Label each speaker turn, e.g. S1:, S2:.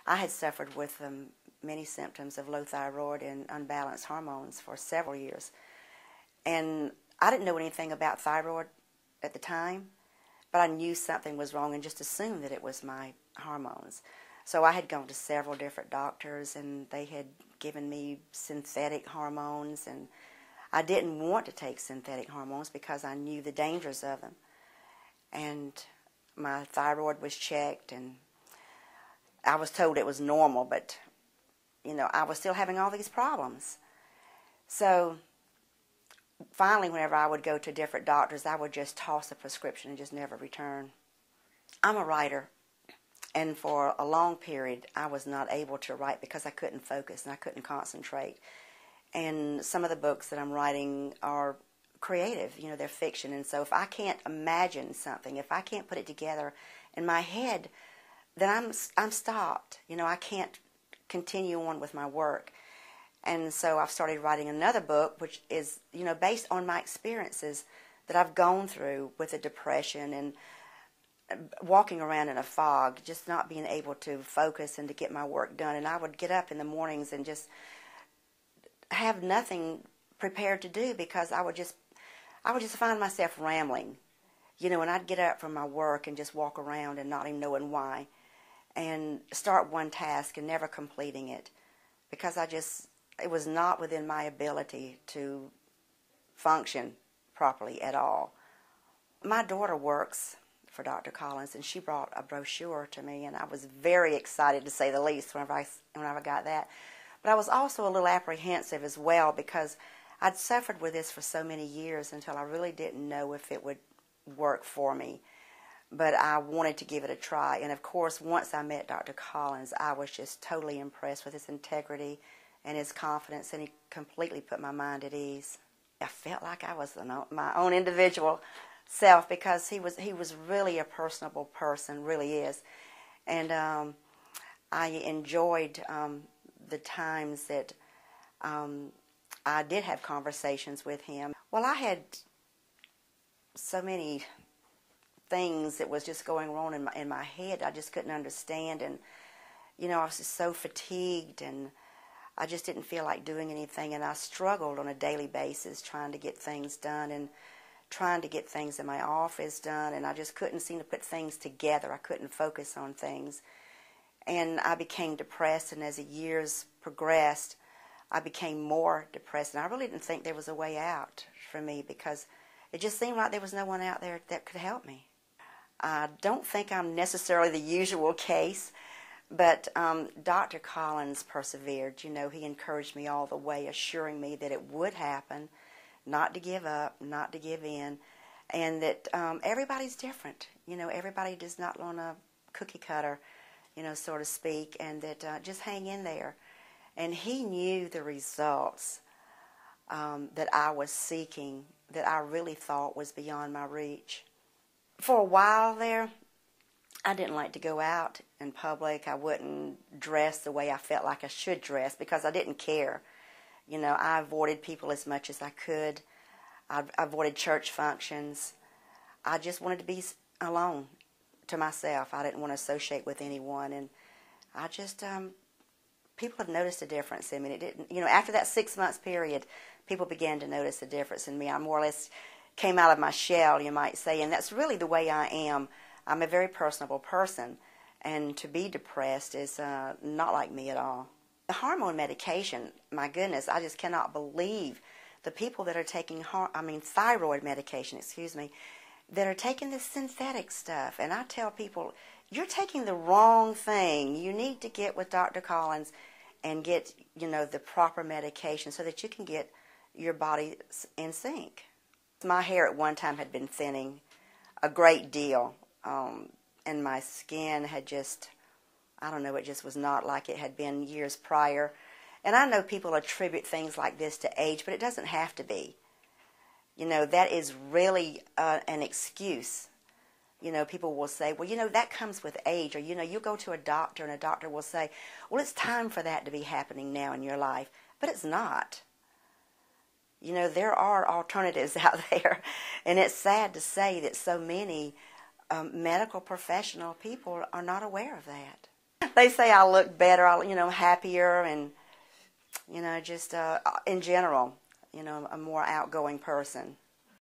S1: I had suffered with many symptoms of low thyroid and unbalanced hormones for several years. And I didn't know anything about thyroid at the time, but I knew something was wrong and just assumed that it was my hormones. So I had gone to several different doctors, and they had given me synthetic hormones, and I didn't want to take synthetic hormones because I knew the dangers of them. And my thyroid was checked, and I was told it was normal, but, you know, I was still having all these problems. So finally, whenever I would go to different doctors, I would just toss a prescription and just never return. I'm a writer, and for a long period, I was not able to write because I couldn't focus and I couldn't concentrate. And some of the books that I'm writing are creative, you know, they're fiction. And so if I can't imagine something, if I can't put it together in my head, then I'm stopped. You know, I can't continue on with my work. And so I've started writing another book, which is, you know, based on my experiences that I've gone through with the depression and walking around in a fog, just not being able to focus and to get my work done. And I would get up in the mornings and just have nothing prepared to do because I would just find myself rambling, you know, and I'd get up from my work and just walk around and not even knowing why, and start one task and never completing it because it was not within my ability to function properly at all. My daughter works for Dr. Collins, and she brought a brochure to me, and I was very excited, to say the least, whenever I got that. But I was also a little apprehensive as well because I'd suffered with this for so many years until I really didn't know if it would work for me. But I wanted to give it a try. And, of course, once I met Dr. Collins, I was just totally impressed with his integrity and his confidence, and he completely put my mind at ease. I felt like I was my own individual self because he was really a personable person, really is. And I enjoyed the times that I did have conversations with him. Well, I had so many things that was just going on in my head I just couldn't understand, and you know, I was just so fatigued, and I just didn't feel like doing anything, and I struggled on a daily basis trying to get things done and trying to get things in my office done, and I just couldn't seem to put things together. I couldn't focus on things, and I became depressed, and as the years progressed, I became more depressed, and I really didn't think there was a way out for me because it just seemed like there was no one out there that could help me. I don't think I'm necessarily the usual case, but Dr. Collins persevered. You know, he encouraged me all the way, assuring me that it would happen, not to give up, not to give in, and that everybody's different. You know, everybody does not want a cookie cutter, you know, so to speak, and that just hang in there. And he knew the results that I was seeking, that I really thought was beyond my reach. For a while there, I didn't like to go out in public. I wouldn't dress the way I felt like I should dress because I didn't care. You know, I avoided people as much as I could. I avoided church functions. I just wanted to be alone to myself. I didn't want to associate with anyone, and I just people have noticed a difference in me. It didn't, you know, after that 6 months period, people began to notice a difference in me. I more or less came out of my shell, you might say, and that's really the way I am. I'm a very personable person, and to be depressed is not like me at all. The hormone medication, my goodness, I just cannot believe the people that are taking thyroid medication, that are taking this synthetic stuff. And I tell people, you're taking the wrong thing. You need to get with Dr. Collins and get, you know, the proper medication so that you can get your body in sync. My hair at one time had been thinning a great deal, and my skin had just, I don't know, it just was not like it had been years prior. And I know people attribute things like this to age, but it doesn't have to be. You know, that is really an excuse. You know, people will say, well, you know, that comes with age. Or, you know, you go to a doctor and a doctor will say, well, it's time for that to be happening now in your life. But it's not. You know, there are alternatives out there. And it's sad to say that so many medical professional people are not aware of that. They say I look better, happier, and just in general, a more outgoing person.